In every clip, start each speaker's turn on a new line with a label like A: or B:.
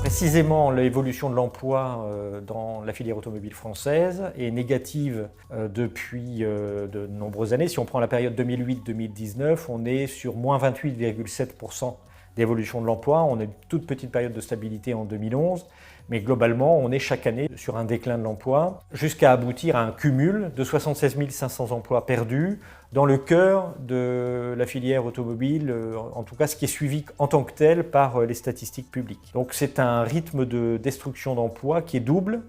A: Précisément, l'évolution de l'emploi dans la filière automobile française est négative depuis de nombreuses années. Si on prend la période 2008-2019, on est sur moins 28,7% d'évolution de l'emploi. On a une toute petite période de stabilité en 2011, mais globalement, on est chaque année sur un déclin de l'emploi, jusqu'à aboutir à un cumul de 76 500 emplois perdus dans le cœur de la filière automobile, en tout cas ce qui est suivi en tant que tel par les statistiques publiques. Donc c'est un rythme de destruction d'emplois qui est double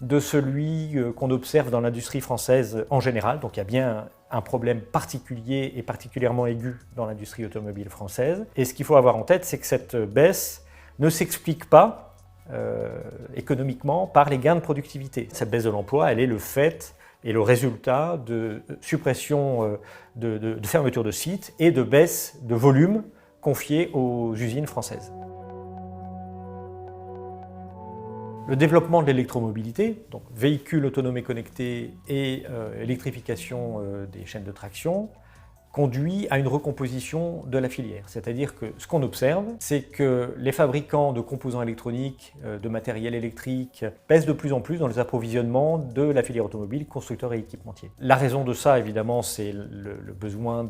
A: de celui qu'on observe dans l'industrie française en général. Donc il y a bien un problème particulier et particulièrement aigu dans l'industrie automobile française. Et ce qu'il faut avoir en tête, c'est que cette baisse ne s'explique pas économiquement par les gains de productivité. Cette baisse de l'emploi, elle est le fait et le résultat de suppression de fermeture de sites et de baisse de volume confiés aux usines françaises. Le développement de l'électromobilité, donc véhicules autonomes et connectés et électrification des chaînes de traction, conduit à une recomposition de la filière. C'est-à-dire que ce qu'on observe, c'est que les fabricants de composants électroniques, de matériel électrique, pèsent de plus en plus dans les approvisionnements de la filière automobile, constructeurs et équipementiers. La raison de ça, évidemment, c'est le besoin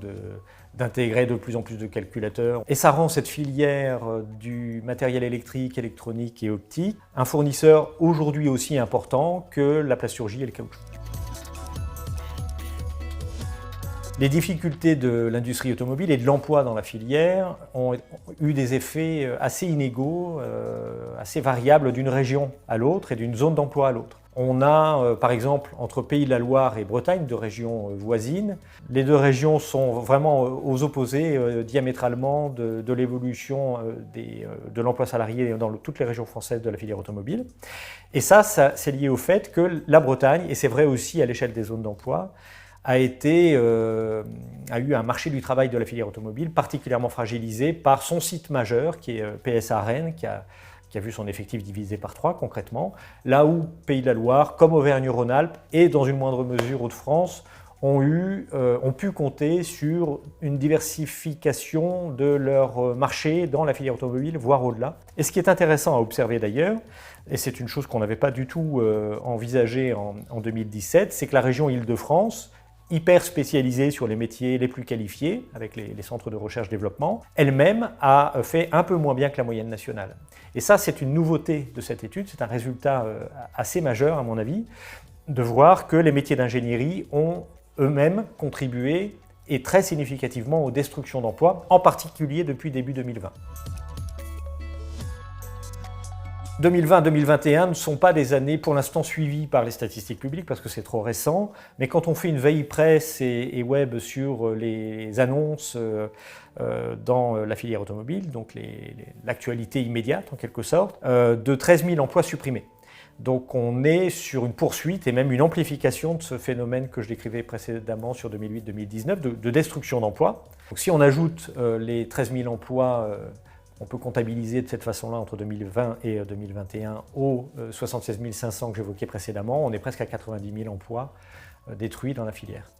A: d'intégrer de plus en plus de calculateurs. Et ça rend cette filière du matériel électrique, électronique et optique un fournisseur aujourd'hui aussi important que la plasturgie et le caoutchouc. Les difficultés de l'industrie automobile et de l'emploi dans la filière ont eu des effets assez inégaux, assez variables d'une région à l'autre et d'une zone d'emploi à l'autre. On a, par exemple, entre Pays de la Loire et Bretagne, deux régions voisines. Les deux régions sont vraiment aux opposés diamétralement de l'évolution de l'emploi salarié dans toutes les régions françaises de la filière automobile. Et ça c'est lié au fait que la Bretagne, et c'est vrai aussi à l'échelle des zones d'emploi, a eu un marché du travail de la filière automobile particulièrement fragilisé par son site majeur, qui est PSA Rennes, qui a vu son effectif divisé par 3 concrètement, là où Pays de la Loire, comme Auvergne-Rhône-Alpes et dans une moindre mesure Hauts-de-France, ont pu compter sur une diversification de leur marché dans la filière automobile, voire au-delà. Et ce qui est intéressant à observer d'ailleurs, et c'est une chose qu'on n'avait pas du tout envisagée en 2017, c'est que la région Île-de-France, hyper spécialisée sur les métiers les plus qualifiés, avec les centres de recherche-développement, elle-même a fait un peu moins bien que la moyenne nationale. Et ça, c'est une nouveauté de cette étude, c'est un résultat assez majeur à mon avis, de voir que les métiers d'ingénierie ont eux-mêmes contribué et très significativement aux destructions d'emplois, en particulier depuis début 2020. 2020-2021 ne sont pas des années pour l'instant suivies par les statistiques publiques parce que c'est trop récent, mais quand on fait une veille presse et web sur les annonces dans la filière automobile, donc l'actualité immédiate en quelque sorte, de 13 000 emplois supprimés. Donc on est sur une poursuite et même une amplification de ce phénomène que je décrivais précédemment sur 2008-2019, de destruction d'emplois. Donc si on ajoute les 13 000 emplois on peut comptabiliser de cette façon-là entre 2020 et 2021 aux 76 500 que j'évoquais précédemment, on est presque à 90 000 emplois détruits dans la filière.